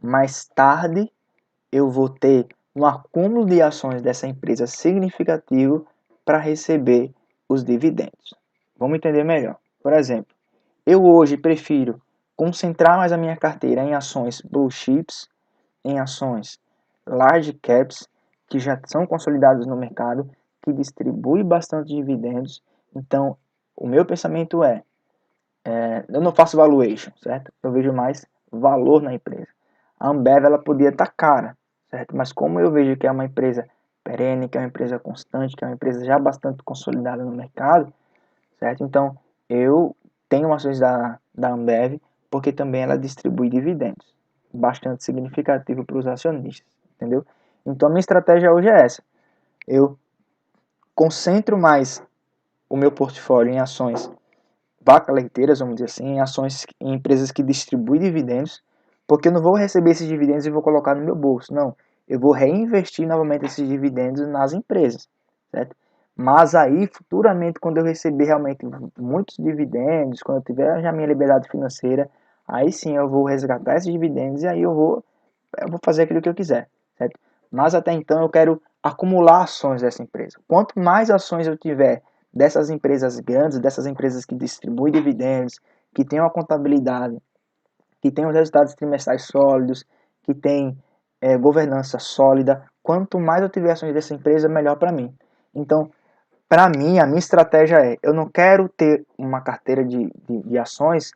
mais tarde eu vou ter um acúmulo de ações dessa empresa significativo para receber os dividendos. Vamos entender melhor. Por exemplo, eu hoje prefiro concentrar mais a minha carteira em ações blue chips, em ações large caps, que já são consolidadas no mercado, que distribuem bastante dividendos. Então, o meu pensamento eu não faço valuation, certo? Eu vejo mais valor na empresa. A Ambev ela podia estar cara, certo? Mas como eu vejo que é uma empresa perene, que é uma empresa constante, que é uma empresa já bastante consolidada no mercado, certo? Então eu tenho ações da Ambev porque também ela distribui dividendos, bastante significativo para os acionistas, entendeu? Então a minha estratégia hoje é essa. Eu concentro mais o meu portfólio em ações vaca leiteiras, vamos dizer assim, em ações em empresas que distribuem dividendos, Porque eu não vou receber esses dividendos e vou colocar no meu bolso, não. Eu vou reinvestir novamente esses dividendos nas empresas, certo? Mas aí, futuramente, quando eu receber realmente muitos dividendos, quando eu tiver já minha liberdade financeira, aí sim eu vou resgatar esses dividendos e aí eu vou fazer aquilo que eu quiser, certo? Mas até então eu quero acumular ações dessa empresa. Quanto mais ações eu tiver dessas empresas grandes, dessas empresas que distribuem dividendos, que têm uma contabilidade, que tem os resultados trimestrais sólidos, que tem governança sólida, quanto mais eu tiver ações dessa empresa, melhor para mim. Então, para mim, a minha estratégia é, eu não quero ter uma carteira de ações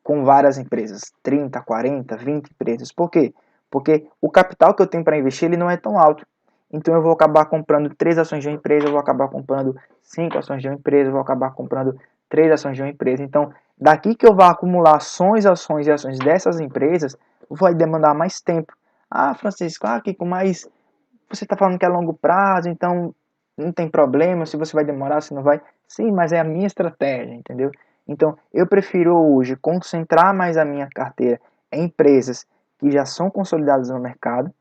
com várias empresas, 30, 40, 20 empresas. Por quê? Porque o capital que eu tenho para investir ele não é tão alto. Então eu vou acabar comprando 3 ações de uma empresa, eu vou acabar comprando 5 ações de uma empresa, eu vou acabar comprando 3 ações de uma empresa. Então, daqui que eu vá acumular ações, ações e ações dessas empresas, vai demandar mais tempo. Ah, Francisco, Kiko, mas você está falando que é a longo prazo, então não tem problema se você vai demorar, se não vai. Sim, mas é a minha estratégia, entendeu? Então, eu prefiro hoje concentrar mais a minha carteira em empresas que já são consolidadas no mercado,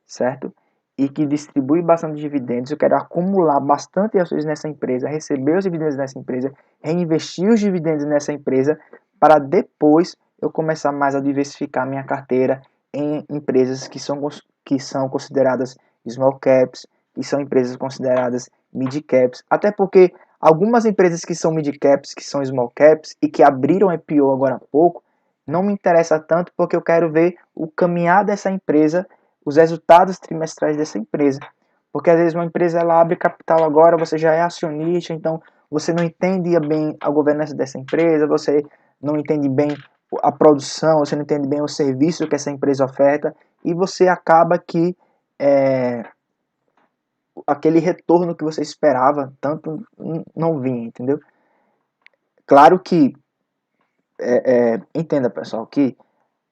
certo? E que distribui bastante dividendos. Eu quero acumular bastante ações nessa empresa, receber os dividendos nessa empresa, reinvestir os dividendos nessa empresa, para depois eu começar mais a diversificar minha carteira em empresas que são consideradas small caps, que são empresas consideradas mid caps, até porque algumas empresas que são mid caps, que são small caps e que abriram IPO agora há pouco, não me interessa tanto porque eu quero ver o caminhar dessa empresa, os resultados trimestrais dessa empresa. Porque às vezes uma empresa ela abre capital agora, você já é acionista, então você não entende bem a governança dessa empresa, você não entende bem a produção, você não entende bem o serviço que essa empresa oferta, e você acaba que aquele retorno que você esperava tanto não vinha, entendeu? Claro que, entenda pessoal, que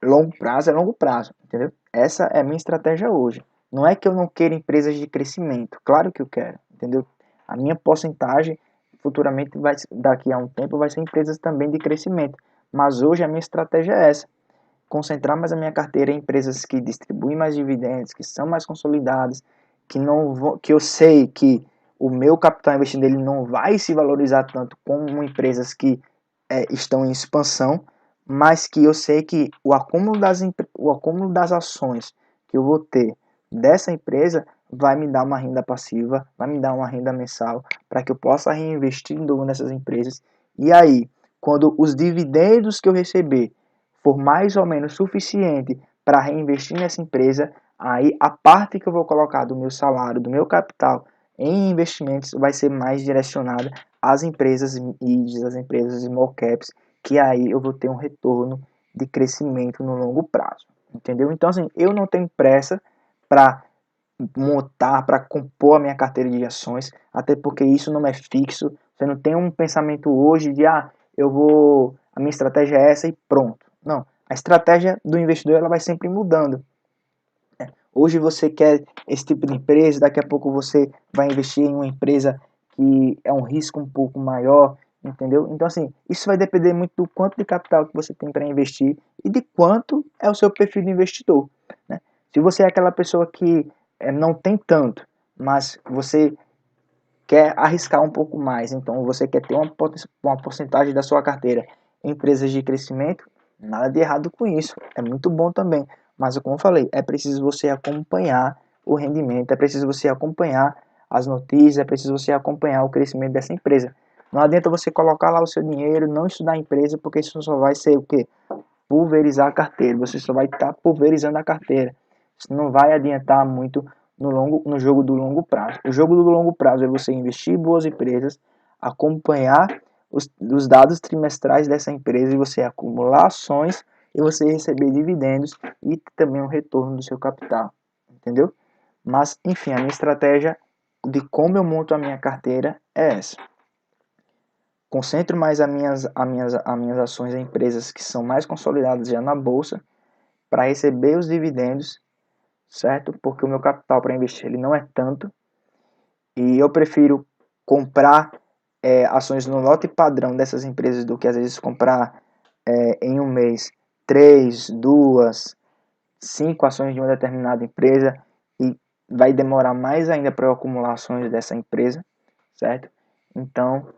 longo prazo é longo prazo, entendeu? Essa é a minha estratégia hoje. Não é que eu não queira empresas de crescimento, claro que eu quero, entendeu? A minha porcentagem futuramente daqui a um tempo vai ser empresas também de crescimento, mas hoje a minha estratégia é essa: concentrar mais a minha carteira em empresas que distribuem mais dividendos, que são mais consolidadas, que eu sei que o meu capital investido nele não vai se valorizar tanto como empresas que estão em expansão, mas que eu sei que o acúmulo das ações que eu vou ter dessa empresa vai me dar uma renda passiva, vai me dar uma renda mensal, para que eu possa reinvestir de novo nessas empresas. E aí, quando os dividendos que eu receber for mais ou menos suficiente para reinvestir nessa empresa, aí a parte que eu vou colocar do meu salário, do meu capital em investimentos vai ser mais direcionada às empresas MIDs, às empresas small caps, que aí eu vou ter um retorno de crescimento no longo prazo, entendeu? Então assim, eu não tenho pressa para montar, para compor a minha carteira de ações, até porque isso não é fixo. Você não tem um pensamento hoje de a minha estratégia é essa e pronto. Não, a estratégia do investidor ela vai sempre mudando. Hoje você quer esse tipo de empresa, daqui a pouco você vai investir em uma empresa que é um risco um pouco maior, entendeu? Então assim, isso vai depender muito do quanto de capital que você tem para investir e de quanto é o seu perfil de investidor, né? Se você é aquela pessoa que não tem tanto, mas você quer arriscar um pouco mais, então você quer ter uma porcentagem da sua carteira em empresas de crescimento, nada de errado com isso, é muito bom também. Mas como eu falei, é preciso você acompanhar o rendimento, é preciso você acompanhar as notícias, é preciso você acompanhar o crescimento dessa empresa. Não adianta você colocar lá o seu dinheiro, não estudar a empresa, porque isso só vai ser o quê? Pulverizar a carteira, você só vai estar pulverizando a carteira. Isso não vai adiantar muito no jogo do longo prazo. O jogo do longo prazo é você investir em boas empresas, acompanhar os dados trimestrais dessa empresa e você acumular ações e você receber dividendos e também um retorno do seu capital, entendeu? Mas, enfim, a minha estratégia de como eu monto a minha carteira é essa. Concentro mais as minhas ações em empresas que são mais consolidadas já na bolsa para receber os dividendos, certo? Porque o meu capital para investir ele não é tanto e eu prefiro comprar ações no lote padrão dessas empresas do que às vezes comprar em um mês 3, 2, 5 ações de uma determinada empresa e vai demorar mais ainda para eu acumular ações dessa empresa, certo? Então,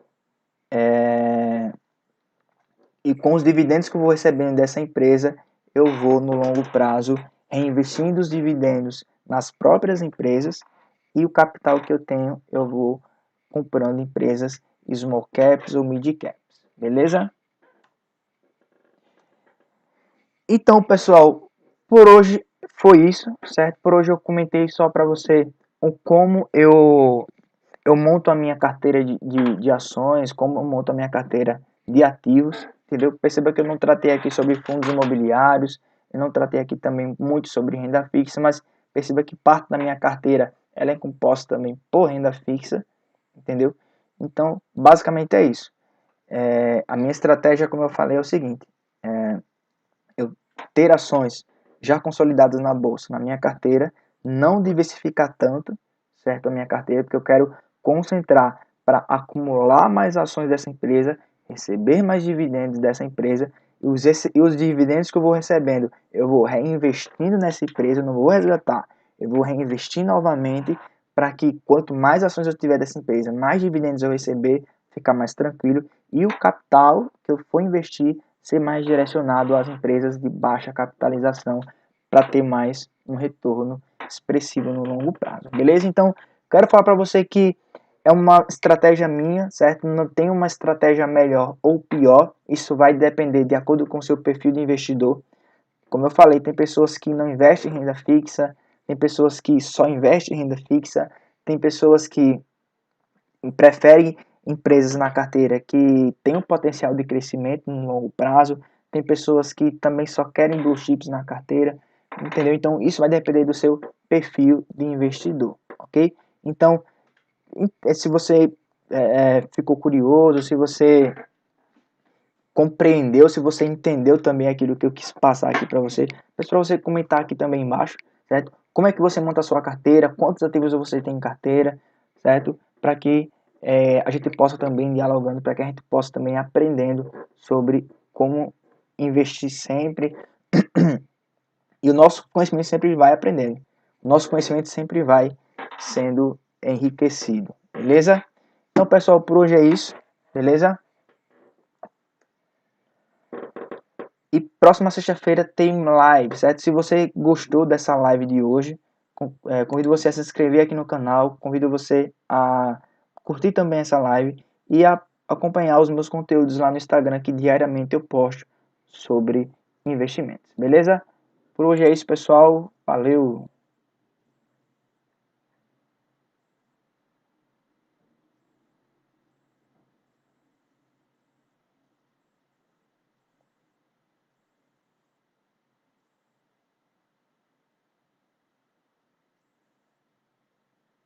e com os dividendos que eu vou recebendo dessa empresa, eu vou no longo prazo reinvestindo os dividendos nas próprias empresas e o capital que eu tenho eu vou comprando empresas small caps ou mid caps, beleza? Então, pessoal, por hoje foi isso, certo? Por hoje eu comentei só para você o como eu monto a minha carteira de ações, como eu monto a minha carteira de ativos, entendeu? Perceba que eu não tratei aqui sobre fundos imobiliários, eu não tratei aqui também muito sobre renda fixa, mas perceba que parte da minha carteira ela é composta também por renda fixa, entendeu? Então, basicamente é isso. A minha estratégia, como eu falei, é o seguinte: eu ter ações já consolidadas na bolsa, na minha carteira, não diversificar tanto, certo? A minha carteira, porque eu quero concentrar para acumular mais ações dessa empresa, receber mais dividendos dessa empresa, e os dividendos que eu vou recebendo, eu vou reinvestindo nessa empresa, eu não vou resgatar, eu vou reinvestir novamente para que quanto mais ações eu tiver dessa empresa, mais dividendos eu receber, ficar mais tranquilo, e o capital que eu for investir ser mais direcionado às empresas de baixa capitalização para ter mais um retorno expressivo no longo prazo, beleza? Então, quero falar para você que é uma estratégia minha, certo? Não tem uma estratégia melhor ou pior, isso vai depender de acordo com o seu perfil de investidor. Como eu falei, tem pessoas que não investem em renda fixa, tem pessoas que só investem em renda fixa, tem pessoas que preferem empresas na carteira que têm um potencial de crescimento no longo prazo, tem pessoas que também só querem blue chips na carteira, entendeu? Então isso vai depender do seu perfil de investidor, ok? Então, se você ficou curioso, se você compreendeu, se você entendeu também aquilo que eu quis passar aqui para você, peço para você comentar aqui também embaixo, certo? Como é que você monta a sua carteira, quantos ativos você tem em carteira, certo? Para que a gente possa também dialogando, para que a gente possa também aprendendo sobre como investir sempre e o nosso conhecimento sempre vai aprendendo, o nosso conhecimento sempre vai sendo enriquecido, beleza? Então, pessoal, por hoje é isso, beleza? E próxima sexta-feira tem live, certo? Se você gostou dessa live de hoje, convido você a se inscrever aqui no canal, convido você a curtir também essa live e a acompanhar os meus conteúdos lá no Instagram, que diariamente eu posto sobre investimentos, beleza? Por hoje é isso, pessoal. Valeu!